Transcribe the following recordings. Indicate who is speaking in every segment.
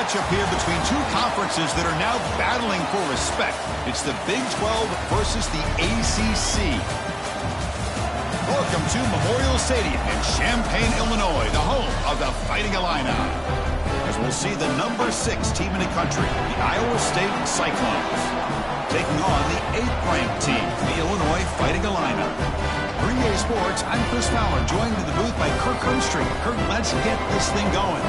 Speaker 1: matchup here between two conferences that are now battling for respect. It's the Big 12 versus the ACC. Welcome to Memorial Stadium in Champaign, Illinois, the home of the Fighting Illini. As we'll see the number 6 team in the country, the Iowa State Cyclones, taking on the 8th-ranked team, the Illinois Fighting Illini. For EA Sports, I'm Chris Fowler, joined in the booth by Kirk Hermstreet. Kirk, let's get this thing going.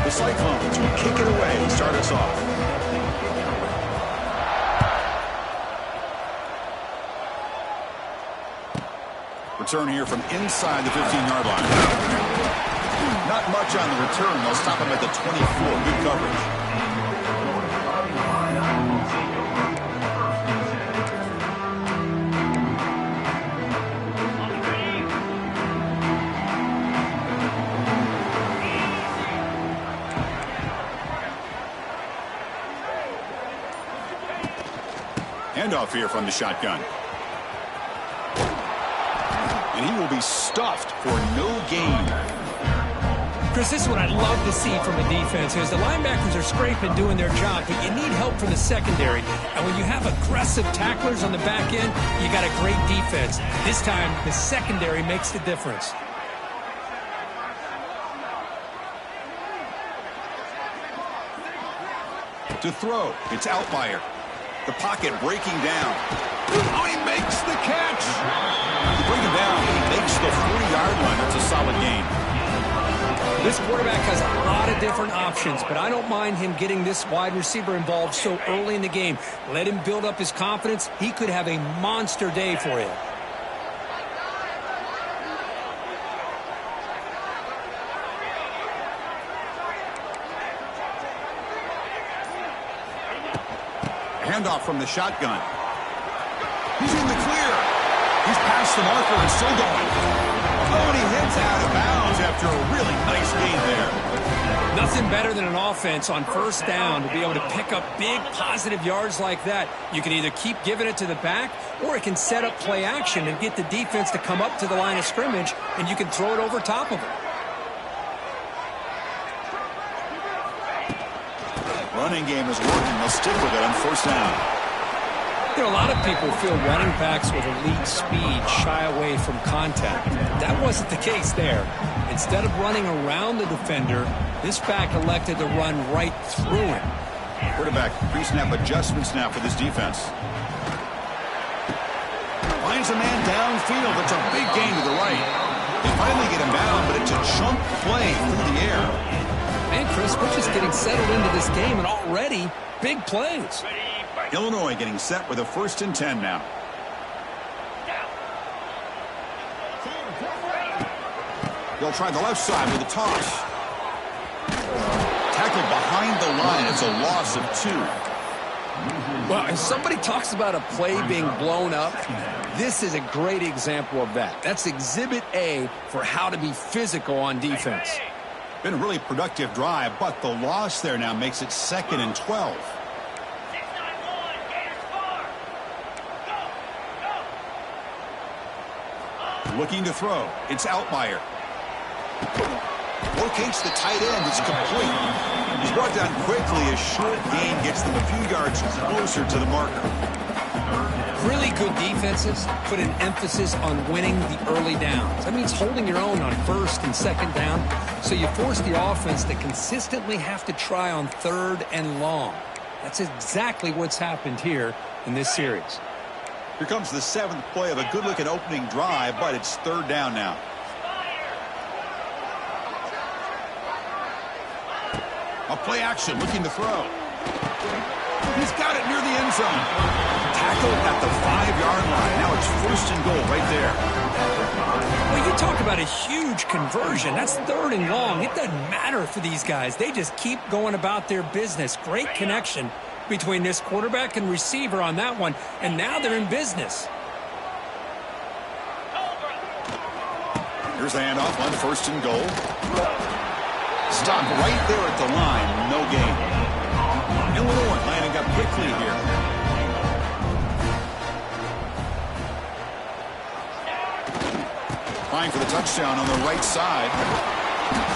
Speaker 1: The Cyclones will kick it away and start us off. Return here from inside the 15-yard line. Not much on the return. They'll stop him at the 24. Good coverage. Handoff here from the shotgun. And he will be stuffed for no gain.
Speaker 2: Chris, this is what I'd love to see from a defense. As the linebackers are scraping, doing their job, but you need help from the secondary. And when you have aggressive tacklers on the back end, you got a great defense. This time, the secondary makes the difference.
Speaker 1: To throw, it's Outlier. The pocket breaking down. Oh, he makes the catch. To bring him down, he makes the 40-yard line. That's a solid gain.
Speaker 2: This quarterback has a lot of different options, but I don't mind him getting this wide receiver involved so early in the game. Let him build up his confidence. He could have a monster day for you. Handoff from the shotgun. He's in the clear. He's past the marker and still going. Oh, and he hits out of bounds after a really nice gain there. Nothing better than an offense on first down to be able to pick up big positive yards like that. You can either keep giving it to the back, or it can set up play action and get the defense to come up to the line of scrimmage, and you can throw it over top of it.
Speaker 1: Running game is working. They'll stick with it on first down.
Speaker 2: You know, a lot of people feel running backs with elite speed shy away from contact. That wasn't the case there. Instead of running around the defender, this back elected to run right through him.
Speaker 1: Quarterback pre-snap adjustments now for this defense. Finds a man downfield. It's a big gain to the right. They finally get him down, but it's a chunk play through the air.
Speaker 2: Man, Chris, we're just getting settled into this game, and already big plays.
Speaker 1: Illinois getting set with a 1st and 10 now. They'll try the left side with a toss. Tackled behind the line. It's a loss of 2.
Speaker 3: Well, if somebody talks about a play being blown up, this is a great example of that. That's Exhibit A for how to be physical on defense.
Speaker 1: Been a really productive drive, but the loss there now makes it 2nd and 12. Looking to throw. It's Outlier. Locates the tight end. It's complete. He's brought down quickly. A short gain gets them a few yards closer to the marker.
Speaker 2: Really good defenses put an emphasis on winning the early downs. That means holding your own on 1st and 2nd down, so you force the offense to consistently have to try on 3rd and long. That's exactly what's happened here in this series.
Speaker 1: Here comes the 7th play of a good-looking opening drive, but it's 3rd down now. A play action, looking to throw. He's got it near the end zone. Tackled at the 5-yard line. Now it's 1st and goal right there.
Speaker 2: Well, you talk about a huge conversion. That's 3rd and long. It doesn't matter for these guys. They just keep going about their business. Great connection between this quarterback and receiver on that one, and now they're in business. Here's the handoff on 1st and goal. Stop right there at the line. No gain. Illinois lining up quickly here. Trying for the touchdown on the right side.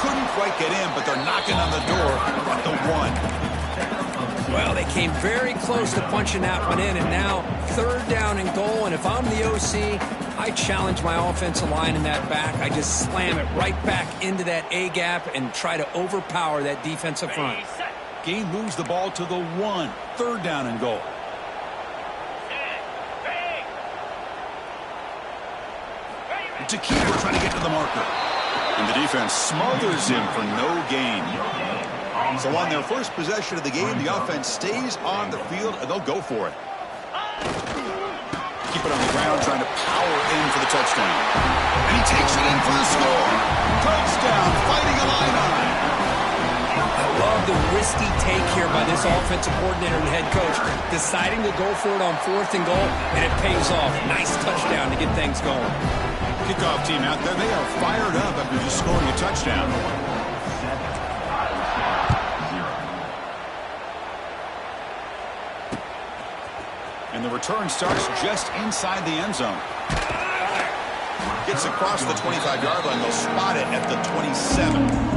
Speaker 2: Couldn't quite get in, but they're knocking on the door at the 1.
Speaker 3: Well, they came very close to punching that one in, and now 3rd down and goal. And if I'm the OC, I challenge my offensive line in that back. I just slam it right back into that A gap and try to overpower that defensive front.
Speaker 2: Gain moves the ball to the 1. 3rd down and goal. To keeper trying to get to the marker. And the defense smothers him for no gain. So on their first possession of the game, the offense stays on the field, and they'll go for it. Keep it on the ground, trying to power in for the touchdown. And he takes it in for the score. Touchdown, Fighting Illini.
Speaker 3: I love the risky take here by this offensive coordinator and head coach, deciding to go for it on 4th and goal, and it pays off. Nice touchdown to get things going.
Speaker 2: Kickoff team out there, they are fired up after just scoring a touchdown. And the return starts just inside the end zone. Gets across the 25-yard line. They'll spot it at the 27.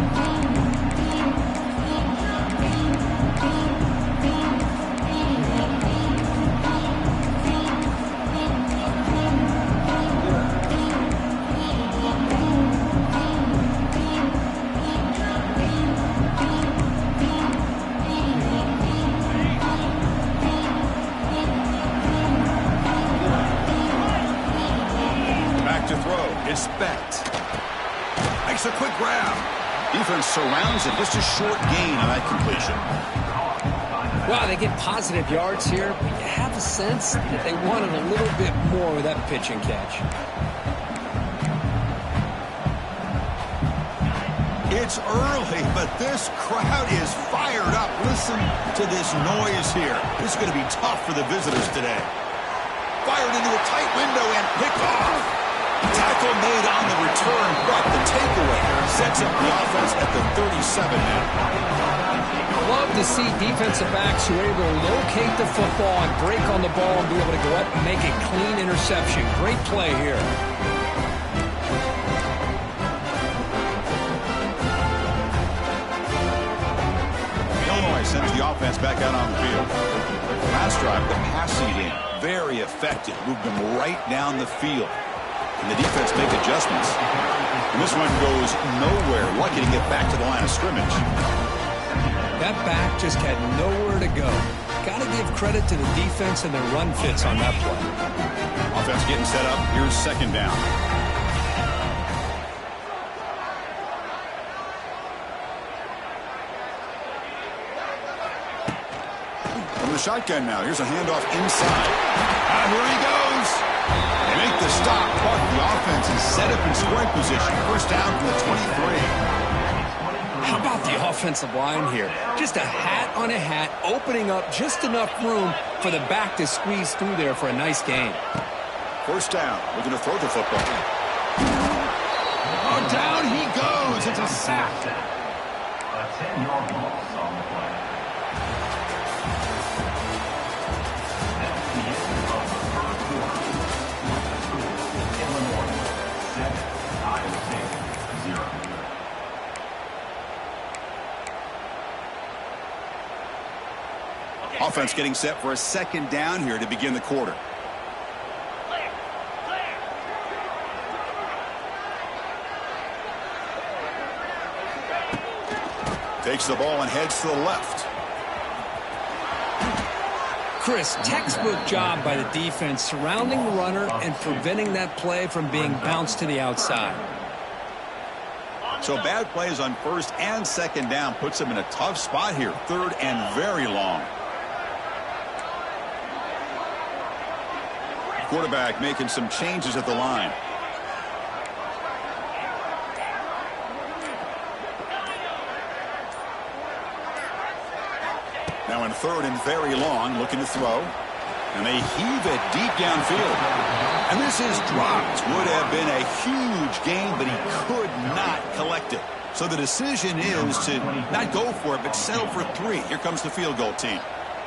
Speaker 2: Makes a quick grab. Defense surrounds it. Just a short gain on that completion.
Speaker 3: Wow, they get positive yards here, but you have a sense that they wanted a little bit more with that pitch and catch.
Speaker 2: It's early, but this crowd is fired up. Listen to this noise here. This is going to be tough for the visitors today. Fired into a tight window and picked off. Tackle made on the return, but the takeaway sets up the offense at the 37 now.
Speaker 3: Love to see defensive backs who are able to locate the football and break on the ball and be able to go up and make a clean interception. Great play here.
Speaker 2: Illinois sends the offense back out on the field. Last drive, the passing game, very effective. Moved them right down the field. And the defense make adjustments. And this one goes nowhere. Lucky to get back to the line of scrimmage.
Speaker 3: That back just had nowhere to go. Got to give credit to the defense and their run fits on that play.
Speaker 2: Offense getting set up. Here's 2nd down. From the shotgun now. Here's a handoff inside. Here he goes. They make the stop, but the offense is set up in scoring position. 1st down from the 23.
Speaker 3: How about the offensive line here? Just a hat on a hat, opening up just enough room for the back to squeeze through there for a nice gain.
Speaker 2: 1st down. Looking to throw the football. Oh, down he goes. It's a sack.
Speaker 4: A 10-yard loss on the play.
Speaker 2: Offense getting set for a 2nd down here to begin the quarter. Takes the ball and heads to the left.
Speaker 3: Chris, textbook job by the defense surrounding the runner and preventing that play from being bounced to the outside.
Speaker 2: So bad plays on 1st and 2nd down puts them in a tough spot here. 3rd and very long. Quarterback making some changes at the line. Now in 3rd and very long, looking to throw.
Speaker 1: And they heave it deep downfield. And this is dropped. Would have been a huge gain, but he could not collect it. So the decision is to not go for it, but settle for 3. Here comes the field goal team.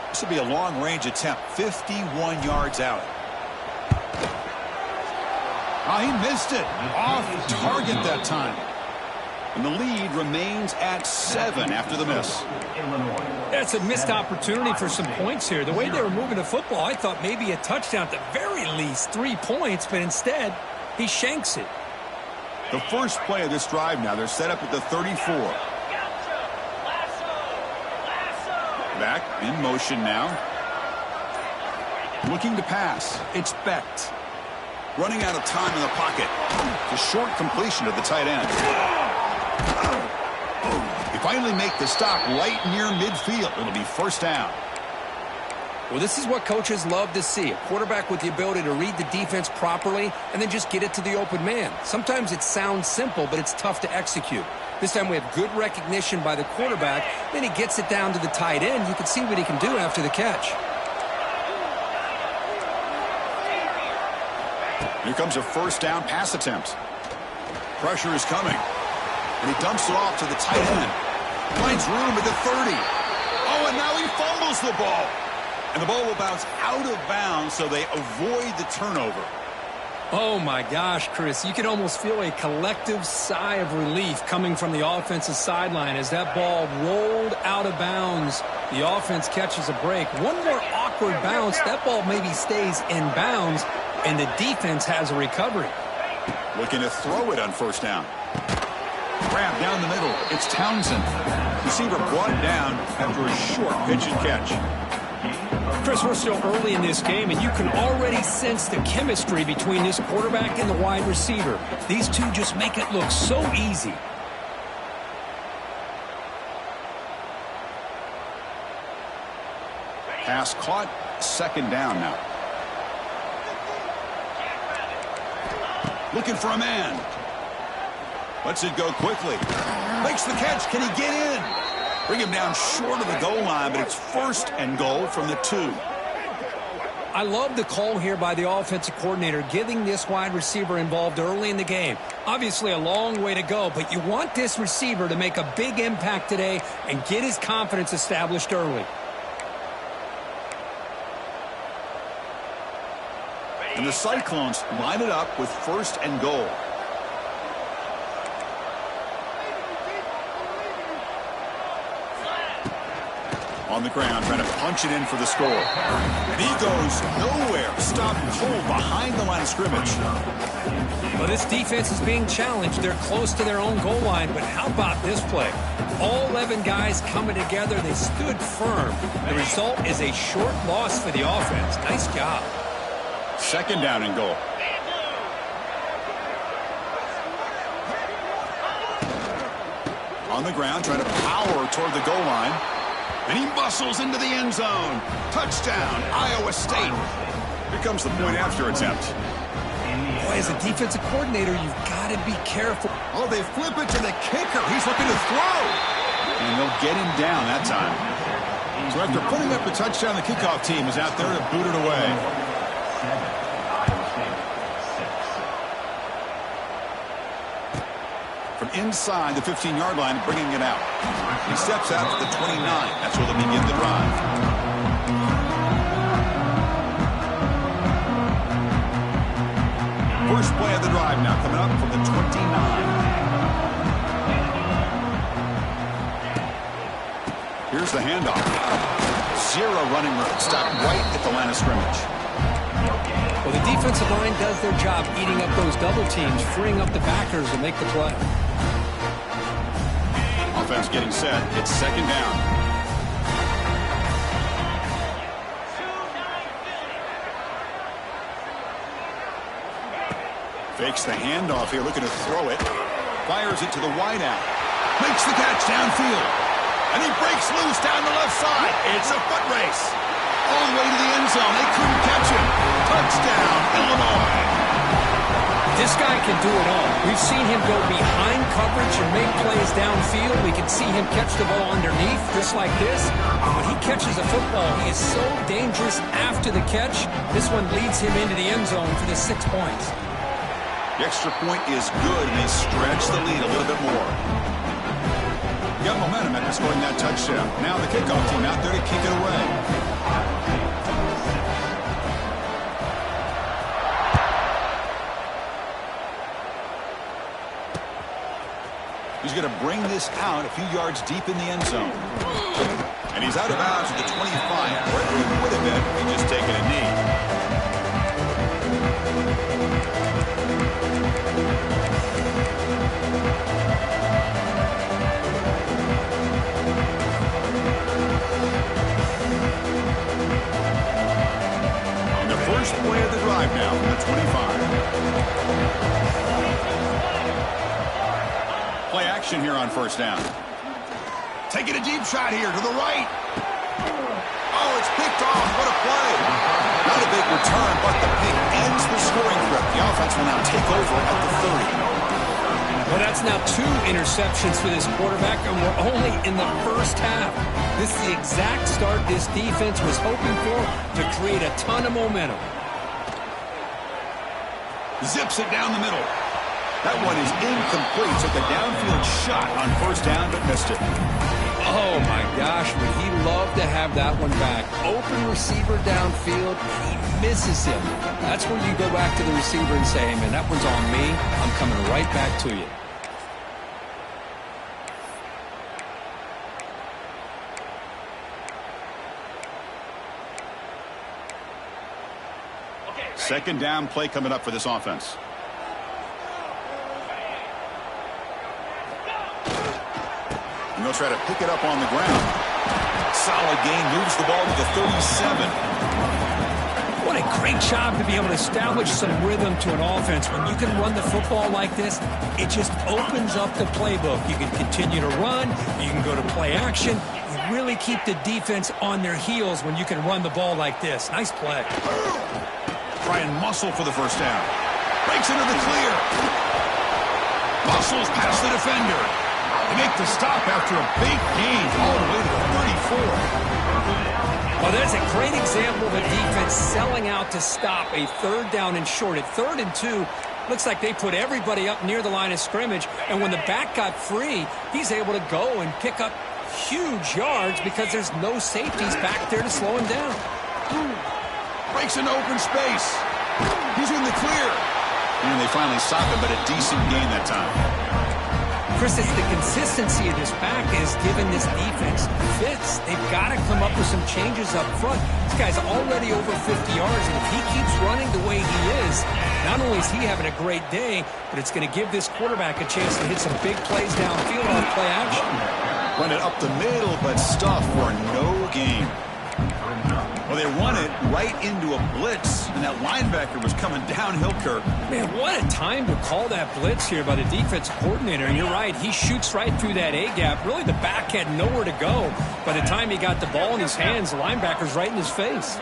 Speaker 1: This will be a long-range attempt, 51 yards out. Oh, he missed it. Off target that time. And the lead remains at 7 after the miss.
Speaker 3: That's a missed opportunity for some points here. The way they were moving the football, I thought maybe a touchdown, at the very least 3 points, but instead he shanks it.
Speaker 1: The first play of this drive now, they're set up at the 34. Back in motion now. Looking to pass. It's Becht. Running out of time in the pocket. The short completion to the tight end. They finally make the stop right near midfield. It'll be first down.
Speaker 3: Well, this is what coaches love to see. A quarterback with the ability to read the defense properly and then just get it to the open man. Sometimes it sounds simple, but it's tough to execute. This time we have good recognition by the quarterback. Then he gets it down to the tight end. You can see what he can do after the catch.
Speaker 1: Here comes a first down pass attempt. Pressure is coming. And he dumps it off to the tight end. Finds room at the 30. Oh, and now he fumbles the ball. And the ball will bounce out of bounds, so they avoid the turnover.
Speaker 3: Oh, my gosh, Chris. You can almost feel a collective sigh of relief coming from the offensive sideline as that ball rolled out of bounds. The offense catches a break. One more awkward bounce. That ball maybe stays in bounds, and the defense has a recovery.
Speaker 1: Looking to throw it on first down. Grab down the middle. It's Townsend. Receiver brought down after a short pitch and catch.
Speaker 3: Chris, we're still early in this game, and you can already sense the chemistry between this quarterback and the wide receiver. These two just make it look so easy.
Speaker 1: Pass caught. Second down now. Looking for a man. Lets it go quickly. Makes the catch. Can he get in? Bring him down short of the goal line, but it's first and goal from the 2.
Speaker 3: I love the call here by the offensive coordinator, getting this wide receiver involved early in the game. Obviously a long way to go, but you want this receiver to make a big impact today and get his confidence established early.
Speaker 1: And the Cyclones line it up with first and goal. On the ground, trying to punch it in for the score. And he goes nowhere. Stopped cold behind the line of scrimmage.
Speaker 3: Well, this defense is being challenged. They're close to their own goal line, but how about this play? All 11 guys coming together. They stood firm. The result is a short loss for the offense. Nice job.
Speaker 1: Second down and goal. On the ground, trying to power toward the goal line. And he muscles into the end zone. Touchdown, Iowa State. Here comes the point after attempt.
Speaker 3: Boy, as a defensive coordinator, you've got to be careful.
Speaker 1: Oh, they flip it to the kicker. He's looking to throw. And they'll get him down that time. So after putting up a touchdown, the kickoff team is out there to boot it away. From inside the 15-yard line, bringing it out. He steps out to the 29. That's where they'll begin the drive. First play of the drive now coming up from the 29. Here's the handoff. Zero running room. Stopped right at the line of scrimmage.
Speaker 3: Well, the defensive line does their job eating up those double teams, freeing up the backers to make the play.
Speaker 1: Offense getting set. It's second down. Fakes the handoff here, looking to throw it. Fires it to the wideout. Makes the catch downfield. And he breaks loose down the left side. It's a foot race. All the way to the end zone. They couldn't catch him. Touchdown, Illinois.
Speaker 3: This guy can do it all. We've seen him go behind coverage and make plays downfield. We can see him catch the ball underneath, just like this. And when he catches a football, he is so dangerous after the catch. This one leads him into the end zone for the 6 points.
Speaker 1: The extra point is good, and they stretch the lead a little bit more. Got momentum after scoring that touchdown. Now the kickoff team out there to kick it away. He's going to bring this out a few yards deep in the end zone. And he's out of bounds at the 25, where he would have been if he'd just taken a knee. And the first play of the drive now from the 25. Play action here on first down. Taking a deep shot here to the right. Oh, it's picked off. What a play. Not a big return, but the pick ends the scoring threat. The offense will now take over at the 30.
Speaker 3: Well, that's now 2 interceptions for this quarterback, and we're only in the first half. This is the exact start this defense was hoping for to create a ton of momentum.
Speaker 1: Zips it down the middle. That one is incomplete. Took a downfield shot on first down, but missed it.
Speaker 3: Oh, my gosh, would he love to have that one back. Open receiver downfield, and he misses him. That's where you go back to the receiver and say, hey, man, that one's on me. I'm coming right back to you.
Speaker 1: Second down play coming up for this offense. And they'll try to pick it up on the ground. Solid gain, moves the ball to the 37.
Speaker 3: What a great job to be able to establish some rhythm to an offense. When you can run the football like this, it just opens up the playbook. You can continue to run. You can go to play action. You really keep the defense on their heels when you can run the ball like this. Nice play.
Speaker 1: Try and muscle for the first down. Breaks into the clear. Muscles past the defender. They make the stop after a big gain all the way to the 34.
Speaker 3: Well, that's a great example of a defense selling out to stop a third down and short. At 3rd and 2, looks like they put everybody up near the line of scrimmage, and when the back got free, he's able to go and pick up huge yards because there's no safeties back there to slow him down.
Speaker 1: Breaks into open space. He's in the clear. And they finally stop him, but a decent gain that time.
Speaker 3: Chris, it's the consistency of this back is giving this defense fits. They've got to come up with some changes up front. This guy's already over 50 yards, and if he keeps running the way he is, not only is he having a great day, but it's going to give this quarterback a chance to hit some big plays downfield on play action.
Speaker 1: Run it up the middle, but stuff for no gain. Well, they run it right into a blitz, and that linebacker was coming downhill, Kirk.
Speaker 3: Man, what a time to call that blitz here by the defensive coordinator. And you're right, he shoots right through that A-gap. Really, the back had nowhere to go. By the time he got the ball in his hands, the linebacker's right in his face.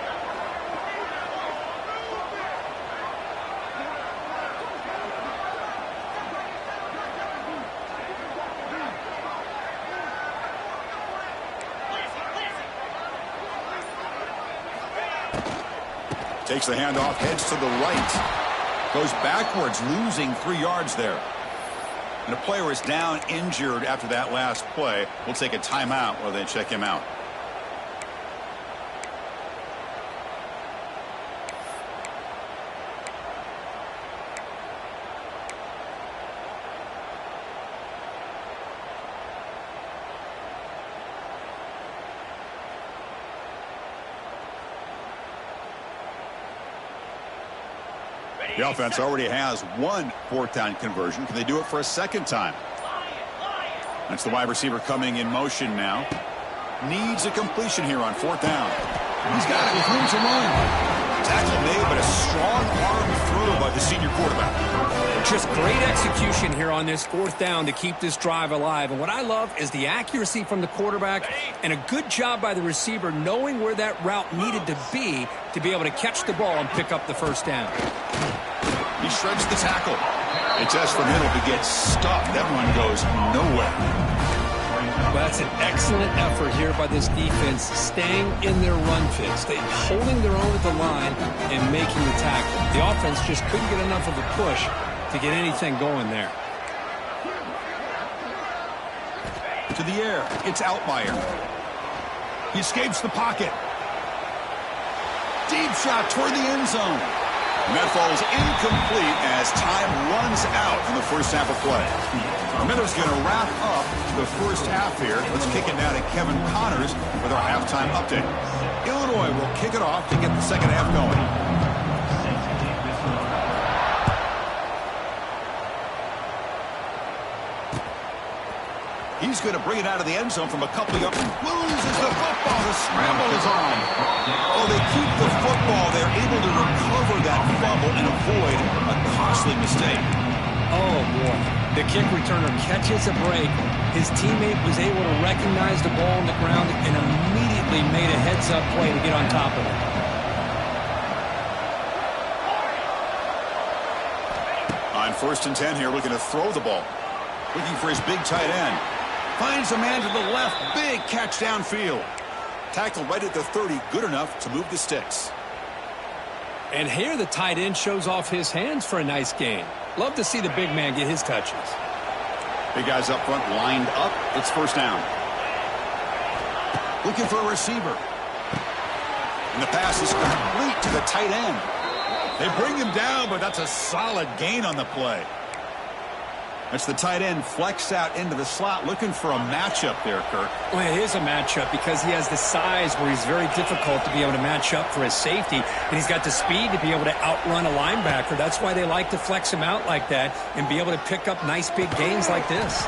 Speaker 1: Takes the handoff, heads to the right. Goes backwards, losing 3 yards there. And the player is down injured after that last play. We'll take a timeout while they check him out. The offense already has 1 4th down conversion. Can they do it for a second time? That's the wide receiver coming in motion now. Needs a completion here on 4th down. He's got it with room to run. Tackle made, but a strong arm throw by the senior quarterback.
Speaker 3: Just great execution here on this 4th down to keep this drive alive. And what I love is the accuracy from the quarterback and a good job by the receiver knowing where that route needed to be able to catch the ball and pick up the first down.
Speaker 1: He shreds the tackle. A test from Hill to get stuck. That run goes nowhere.
Speaker 3: Well, that's an excellent effort here by this defense, staying in their run fits. They holding their own at the line and making the tackle. The offense just couldn't get enough of a push to get anything going there.
Speaker 1: To the air, it's Altmaier. He escapes the pocket. Deep shot toward the end zone. And that falls incomplete as time runs out in the first half of play. Miller's going to wrap up the first half here. Let's kick it now to Kevin Connors with our halftime update. Illinois will kick it off to get the second half going. He's going to bring it out of the end zone from a couple of yards. Loses the football. The scramble is on. Oh, they keep the football. They're able to recover that fumble and avoid a costly mistake.
Speaker 3: Oh, boy. The kick returner catches a break. His teammate was able to recognize the ball on the ground and immediately made a heads-up play to get on top of it.
Speaker 1: On 1st and 10 here, looking to throw the ball. Looking for his big tight end. Finds a man to the left. Big catch downfield. Tackled right at the 30. Good enough to move the sticks.
Speaker 3: And here the tight end shows off his hands for a nice gain. Love to see the big man get his touches.
Speaker 1: Big guys up front lined up. It's first down. Looking for a receiver. And the pass is complete to the tight end. They bring him down, but that's a solid gain on the play. That's the tight end flexed out into the slot, looking for a matchup there, Kirk.
Speaker 3: Well, it is a matchup because he has the size where he's very difficult to be able to match up for his safety, and he's got the speed to be able to outrun a linebacker. That's why they like to flex him out like that and be able to pick up nice big gains like this.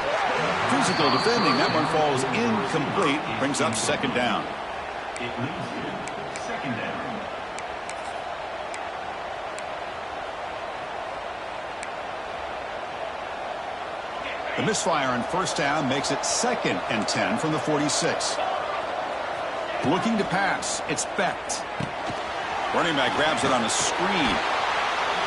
Speaker 1: Physical defending. That one falls incomplete. Brings up second down.
Speaker 4: It leaves you second down.
Speaker 1: The misfire on first down makes it 2nd and 10 from the 46. Looking to pass. It's Becht. Running back grabs it on a screen.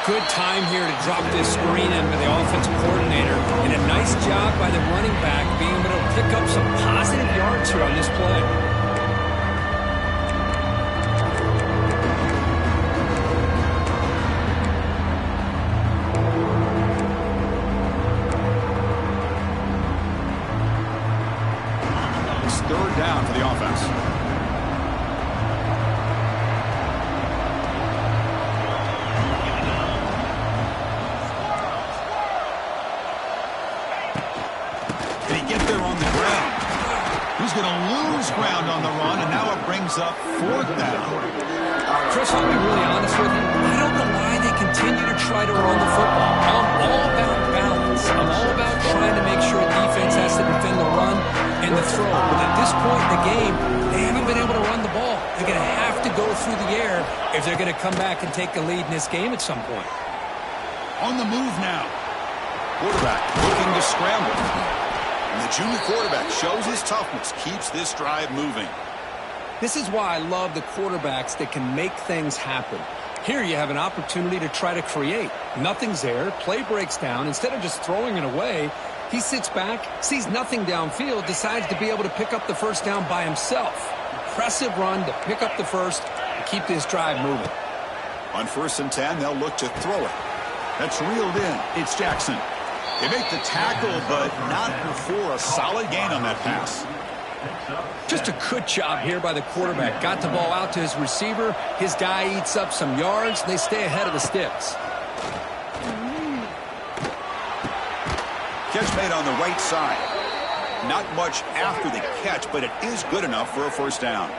Speaker 3: Good time here to drop this screen in by the offensive coordinator. And a nice job by the running back being able to pick up some positive yards here on this play.
Speaker 1: Third down for the offense. Did he get there on the ground? He's going to lose ground on the run, and now it brings up 4th down.
Speaker 3: Chris, I'll be really honest with you. I don't know why they continue to try to run the football. I'm all about balance. I'm all about trying to make sure a defense has to defend the run and the throw. But at this point in the game, they haven't been able to run the ball. They're going to have to go through the air if they're going to come back and take a lead in this game at some point.
Speaker 1: On the move now. Quarterback looking to scramble. And the junior quarterback shows his toughness, keeps this drive moving.
Speaker 3: This is why I love the quarterbacks that can make things happen. Here you have an opportunity to try to create. Nothing's there. Play breaks down. Instead of just throwing it away, he sits back, sees nothing downfield, decides to be able to pick up the first down by himself. Impressive run to pick up the first and keep this drive moving.
Speaker 1: On 1st and 10, they'll look to throw it. That's reeled in. It's Jackson. They make the tackle, but not before a solid gain on that pass.
Speaker 3: Just a good job here by the quarterback. Got the ball out to his receiver. His guy eats up some yards. They stay ahead of the sticks.
Speaker 1: Catch made on the right side. Not much after the catch, but it is good enough for a first down.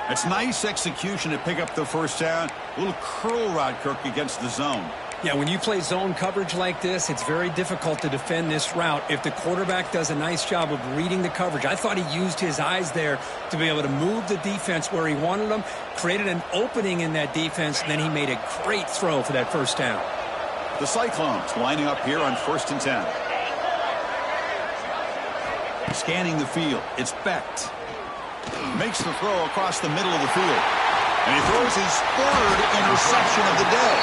Speaker 1: It's nice execution to pick up the first down. A little curl rod, Kirk, against the zone.
Speaker 3: Yeah, when you play zone coverage like this, it's very difficult to defend this route if the quarterback does a nice job of reading the coverage. I thought he used his eyes there to be able to move the defense where he wanted them, created an opening in that defense, and then he made a great throw for that first down.
Speaker 1: The Cyclones lining up here on 1st and 10. Scanning the field. It's Becht. Makes the throw across the middle of the field. And he throws his third interception of the day.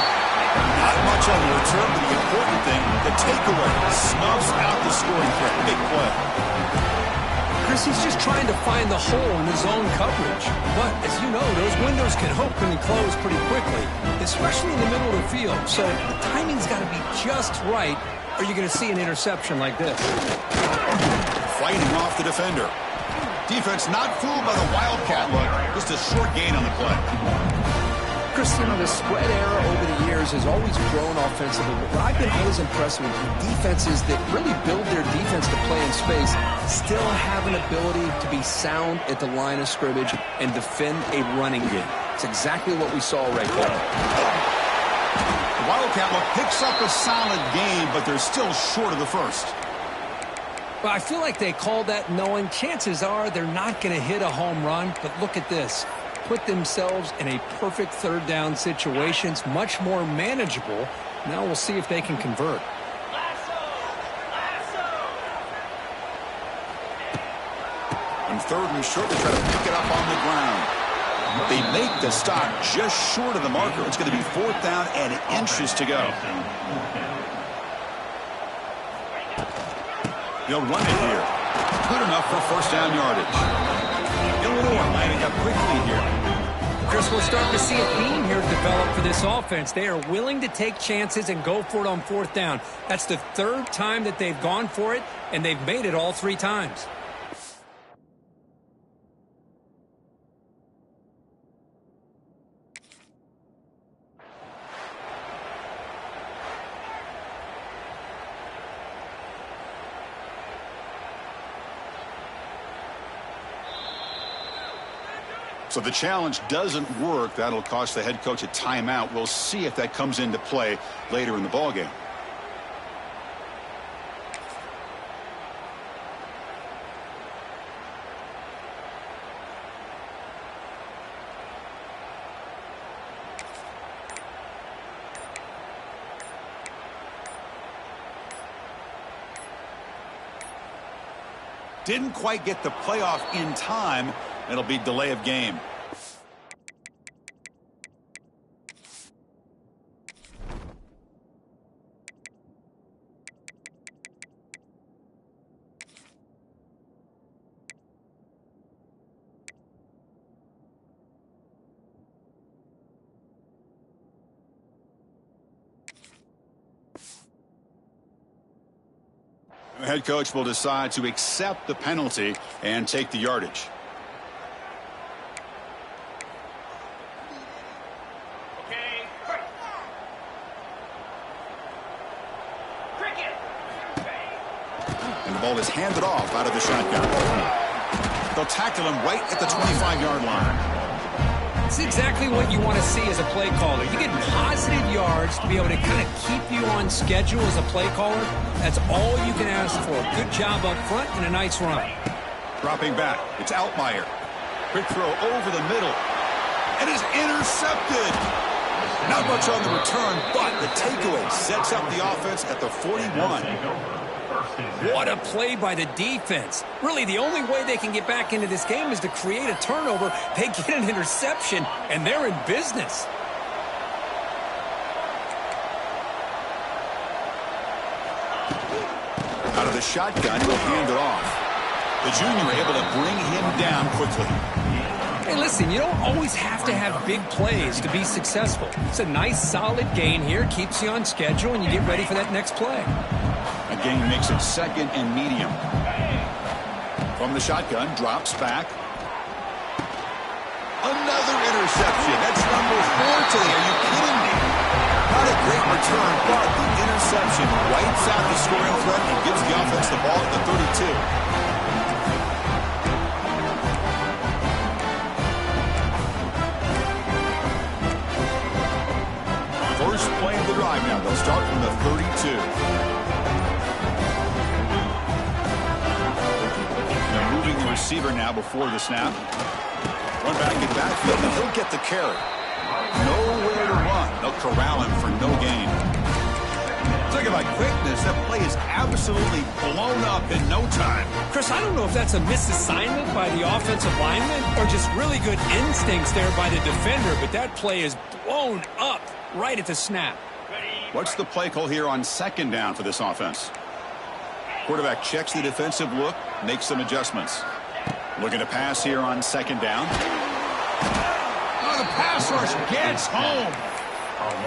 Speaker 1: Not much on the return, but the important thing, the takeaway, snuffs out the scoring threat. Big play.
Speaker 3: Chris, he's just trying to find the hole in his own coverage. But, as you know, those windows can open and close pretty quickly, especially in the middle of the field. So the timing's got to be just right, or you're going to see an interception like this.
Speaker 1: Fighting off the defender. Defense not fooled by the Wildcat look. Just a short gain on the play.
Speaker 3: Chris, you know, the spread era over the years has always grown offensively, but what I've been always impressed with defenses that really build their defense to play in space still have an ability to be sound at the line of scrimmage and defend a running game. It's exactly what we saw right there.
Speaker 1: The Wildcat look picks up a solid game, but they're still short of the first.
Speaker 3: Well, I feel like they called that knowing chances are they're not going to hit a home run, but look at this. Put themselves in a perfect third down situation. It's much more manageable. Now we'll see if they can convert.
Speaker 1: On third and short, they try to pick it up on the ground. They make the stop just short of the marker. It's going to be fourth down and inches to go. They'll run it here. Good enough for first down yardage. Illinois lining up quickly here.
Speaker 3: Chris, we're starting to see a theme here develop for this offense. They are willing to take chances and go for it on fourth down. That's the third time that they've gone for it, and they've made it all three times.
Speaker 1: So the challenge doesn't work. That'll cost the head coach a timeout. We'll see if that comes into play later in the ballgame. Didn't quite get the playoff in time. It'll be delay of game. The head coach will decide to accept the penalty and take the yardage. And the ball is handed off out of the shotgun. They'll tackle him right at the 25-yard line.
Speaker 3: It's exactly what you want to see as a play caller. You get positive yards to be able to kind of keep you on schedule as a play caller. That's all you can ask for. Good job up front and a nice run.
Speaker 1: Dropping back, it's Altmaier. Quick throw over the middle. And is intercepted. Not much on the return, but the takeaway sets up the offense at the 41.
Speaker 3: What a play by the defense. Really, the only way they can get back into this game is to create a turnover. They get an interception, and they're in business.
Speaker 1: Out of the shotgun, he'll hand it off. The junior able to bring him down quickly.
Speaker 3: Hey, listen, you don't always have to have big plays to be successful. It's a nice, solid gain here. Keeps you on schedule, and you get ready for that next play.
Speaker 1: A gain makes it second and medium. From the shotgun, drops back. Another interception. That's number 4 today. Are you kidding me? Not a great return, but the interception wipes out the scoring threat and gives the offense the ball at the 32. First play of the drive now. They'll start from the 32. They're moving the receiver now before the snap. Run back in backfield, and he'll get the carry. Nowhere to run. They'll corral him for no gain.
Speaker 3: So I
Speaker 1: Talk about quickness. That play is absolutely blown up in no time.
Speaker 3: Chris, I don't know if that's a misassignment by the offensive lineman or just really good instincts there by the defender, but that play is blown up right at the snap.
Speaker 1: What's the play call here on second down for this offense? Quarterback checks the defensive look, makes some adjustments. Looking to pass here on second down.
Speaker 2: Oh, the pass rush gets home.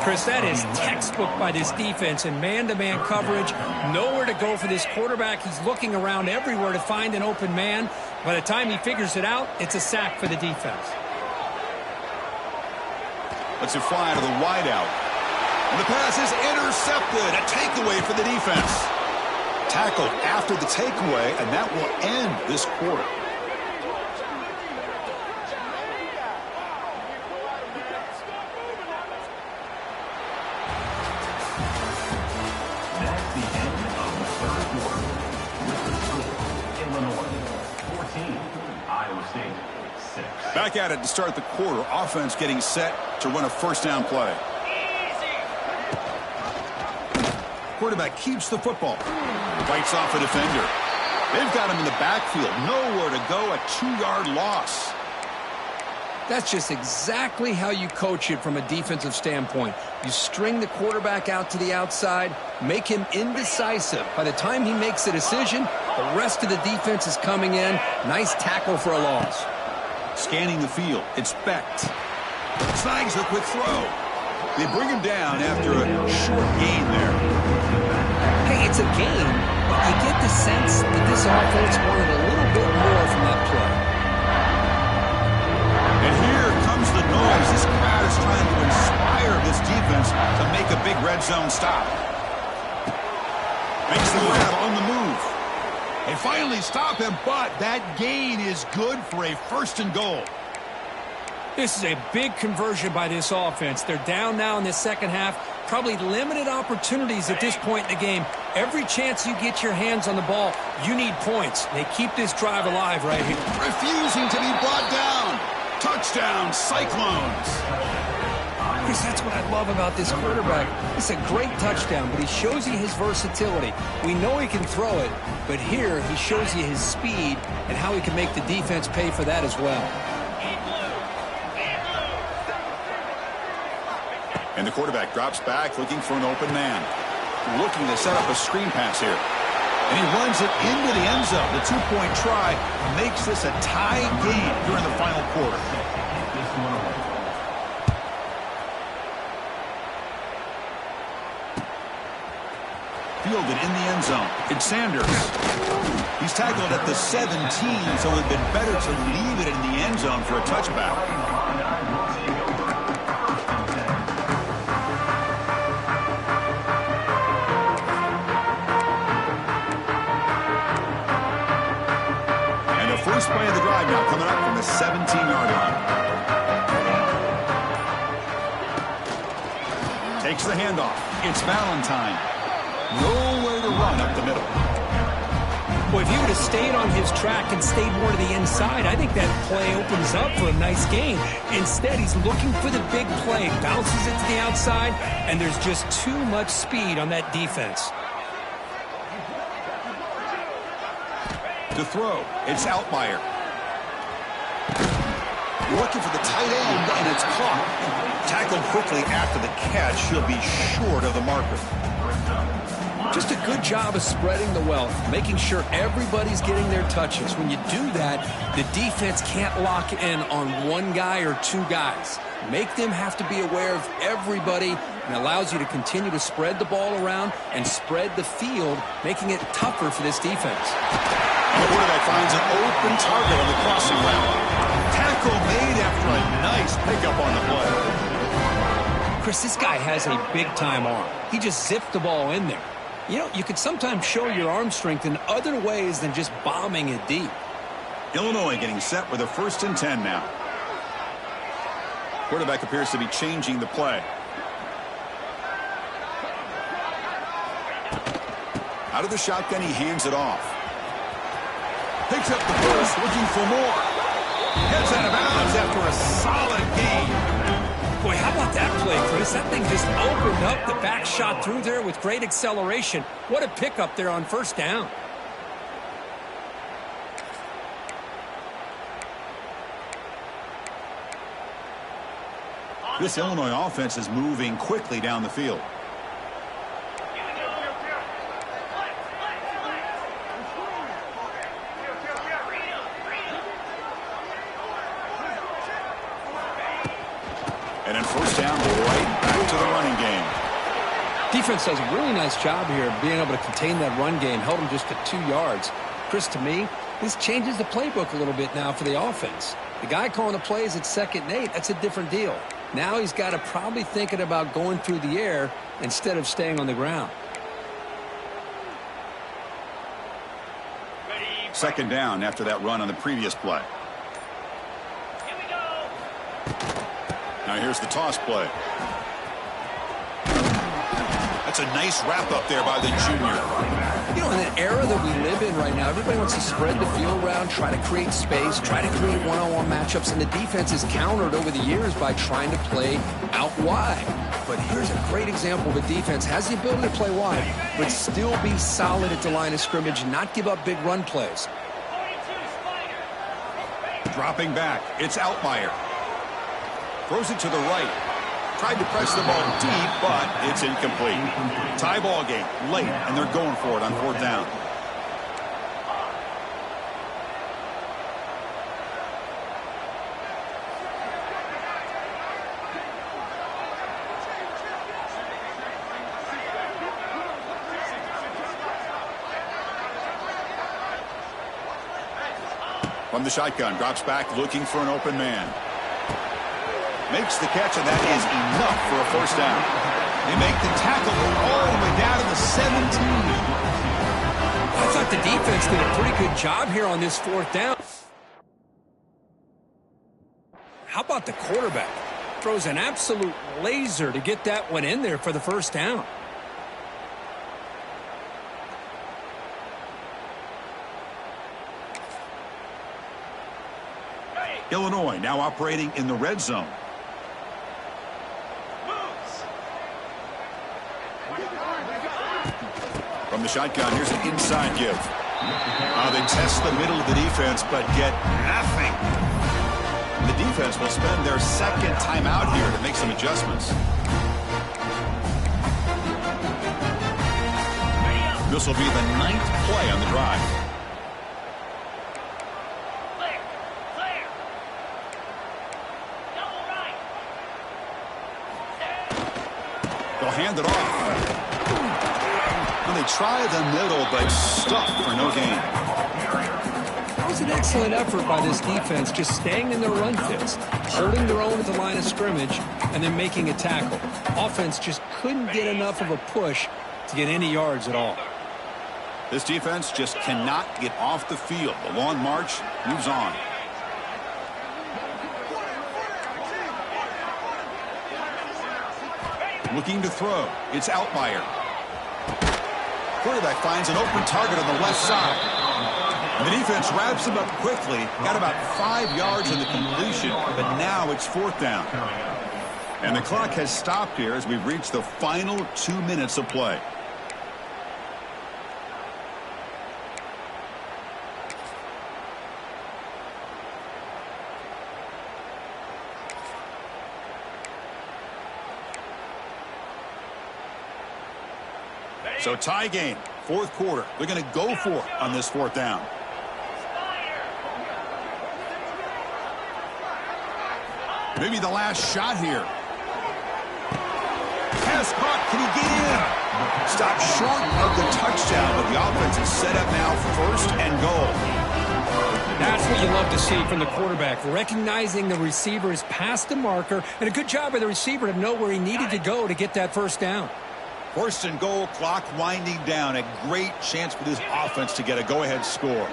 Speaker 3: Chris, that is textbook by this defense in man-to-man coverage. Nowhere to go for this quarterback. He's looking around everywhere to find an open man. By the time he figures it out, it's a sack for the defense.
Speaker 1: Lets it fly to the wideout. And the pass is intercepted. A takeaway for the defense. Tackled after the takeaway, and that will end this quarter.
Speaker 4: That's the end of the third quarter. With the score, Illinois 14, Iowa State 6.
Speaker 1: Back at it to start the quarter. Offense getting set to run a first down play. Quarterback keeps the football. Fights off a defender. They've got him in the backfield. Nowhere to go. A 2-yard loss.
Speaker 3: That's just exactly how you coach it from a defensive standpoint. You string the quarterback out to the outside, make him indecisive. By the time he makes a decision, the rest of the defense is coming in. Nice tackle for a loss.
Speaker 1: Scanning the field. It's Becht. Snags a quick throw. They bring him down after a short gain there.
Speaker 3: Hey, it's a game, but you get the sense that this offense wanted a little bit more from that play.
Speaker 1: And here comes the noise. This crowd is trying to inspire this defense to make a big red zone stop. Makes the grab on the move.
Speaker 2: They finally stop him, but that gain is good for a first and goal.
Speaker 3: This is a big conversion by this offense. They're down now in the second half. Probably limited opportunities at this point in the game. Every chance you get your hands on the ball, you need points. They keep this drive alive right here.
Speaker 1: Refusing to be brought down. Touchdown, Cyclones.
Speaker 3: Chris, that's what I love about this quarterback. It's a great touchdown, but he shows you his versatility. We know he can throw it, but here he shows you his speed and how he can make the defense pay for that as well.
Speaker 1: And the quarterback drops back, looking for an open man. Looking to set up a screen pass here. And he runs it into the end zone. The two-point try makes this a tie game during the final quarter. Fielded in the end zone. It's Sanders. He's tackled at the 17, so it would have been better to leave it in the end zone for a touchback. First play of the drive now coming up from the 17-yard line. Takes the handoff. It's Valentine. Nowhere to run up the middle.
Speaker 3: Well, if he would have stayed on his track and stayed more to the inside, I think that play opens up for a nice gain. Instead, he's looking for the big play. Bounces it to the outside, and there's just too much speed on that defense.
Speaker 1: To throw, it's Altmaier. Looking for the tight end, and it's caught. Tackled quickly after the catch. He'll be short of the marker.
Speaker 3: Just a good job of spreading the wealth, making sure everybody's getting their touches. When you do that, the defense can't lock in on one guy or two guys. Make them have to be aware of everybody, and allows you to continue to spread the ball around and spread the field, making it tougher for this defense.
Speaker 1: The quarterback finds an open target on the crossing route. Tackle made after a nice pickup on the play.
Speaker 3: Chris, this guy has a big-time arm. He just zipped the ball in there. You know, you could sometimes show your arm strength in other ways than just bombing it deep.
Speaker 1: Illinois getting set with a 1st and 10 now. Quarterback appears to be changing the play. Out of the shotgun, he hands it off. Picks up the first, looking for more. Heads out of bounds after a solid gain.
Speaker 3: Boy, how about that play, Chris? That thing just opened up. The back shot through there with great acceleration. What a pickup there on first down.
Speaker 1: This Illinois offense is moving quickly down the field. And in first down, right back to the running game.
Speaker 3: Defense does a really nice job here of being able to contain that run game, held them just at 2 yards. Chris, to me, this changes the playbook a little bit now for the offense. The guy calling the plays at 2nd and 8, that's a different deal. Now he's got to probably thinking about going through the air instead of staying on the ground.
Speaker 1: Second down after that run on the previous play. Now here's the toss play. That's a nice wrap up there by the junior.
Speaker 3: You know, in the era that we live in right now, everybody wants to spread the field around, try to create space, try to create one-on-one matchups, and the defense is countered over the years by trying to play out wide. But here's a great example of a defense has the ability to play wide, but still be solid at the line of scrimmage and not give up big run plays.
Speaker 1: Dropping back, it's Altmaier. Throws it to the right. Tried to press the ball deep, but it's incomplete. Tie ball game, late, and they're going for it on fourth down. From the shotgun, drops back, looking for an open man. Makes the catch, and that is enough for a first down. They make the tackle all the way down to the 17.
Speaker 3: I thought the defense did a pretty good job here on this fourth down. How about the quarterback? Throws an absolute laser to get that one in there for the first down.
Speaker 1: Illinois now operating in the red zone. From the shotgun, here's an inside give. They test the middle of the defense, but get nothing. The defense will spend their second timeout here to make some adjustments. This will be the 9th play on the drive. They'll hand it off. And they try the middle, but stuck for no gain.
Speaker 3: That was an excellent effort by this defense, just staying in their run fits, holding their own at the line of scrimmage, and then making a tackle. Offense just couldn't get enough of a push to get any yards at all.
Speaker 1: This defense just cannot get off the field. The long march moves on. Looking to throw. It's Altmaier. Quarterback finds an open target on the left side. And the defense wraps him up quickly. Got about 5 yards in the completion, but now it's fourth down. And the clock has stopped here as we've reached the final 2 minutes of play. So tie game, fourth quarter. They're going to go for it on this fourth down. Maybe the last shot here. Pass caught. Can he get in? Stopped short of the touchdown, but the offense is set up now first and goal.
Speaker 3: That's what you love to see from the quarterback, recognizing the receiver is past the marker, and a good job by the receiver to know where he needed to go to get that first down.
Speaker 1: First and goal, clock winding down. A great chance for this offense to get a go-ahead score.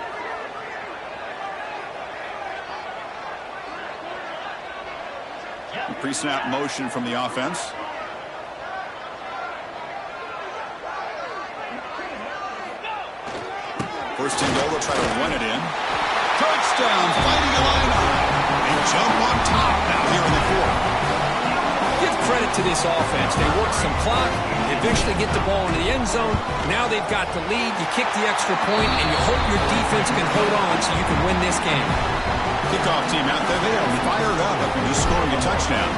Speaker 1: Pre-snap motion from the offense. First and goal, they'll try to run it in. Touchdown, Fighting Illini. They jump on top now here in the fourth.
Speaker 3: credit to this offense. They work some clock. They eventually get the ball into the end zone. Now they've got the lead. You kick the extra point, and you hope your defense can hold on so you can win this game.
Speaker 1: Kickoff team out there. They are fired up after just scoring a touchdown.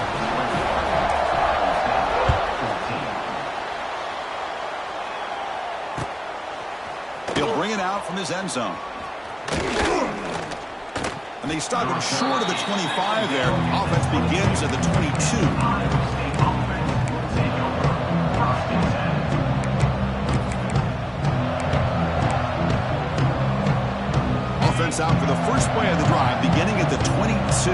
Speaker 1: He'll bring it out from his end zone. And they stop him short of the 25 there. Offense begins at the 22. Offense out for the first play of the drive, beginning at the 22.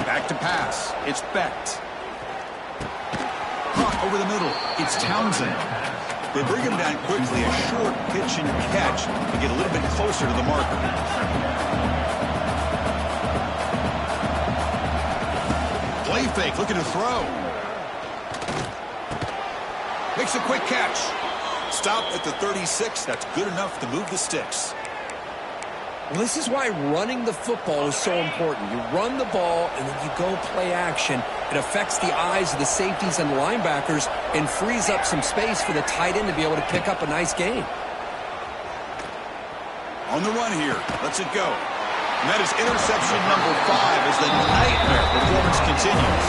Speaker 1: Back to pass. It's Becht. Caught over the middle. It's Townsend. They bring him down quickly, a short pitch and catch to get a little bit closer to the marker. Play fake, looking to throw. Makes a quick catch. Stop at the 36. That's good enough to move the sticks.
Speaker 3: Well, this is why running the football is so important. You run the ball, and then you go play action. It affects the eyes of the safeties and linebackers and frees up some space for the tight end to be able to pick up a nice gain.
Speaker 1: On the run here. Let's it go. And that is interception number 5 as the nightmare performance continues.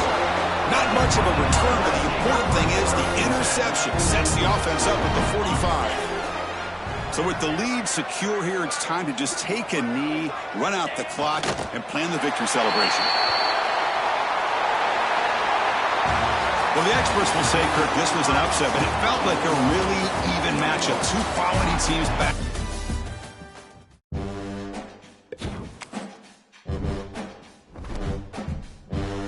Speaker 1: Not much of a return, but the important thing is the interception sets the offense up at the 45. So with the lead secure here, it's time to just take a knee, run out the clock, and plan the victory celebration. Well, the experts will say, Kirk, this was an upset, but it felt like a really even matchup. Two quality teams back.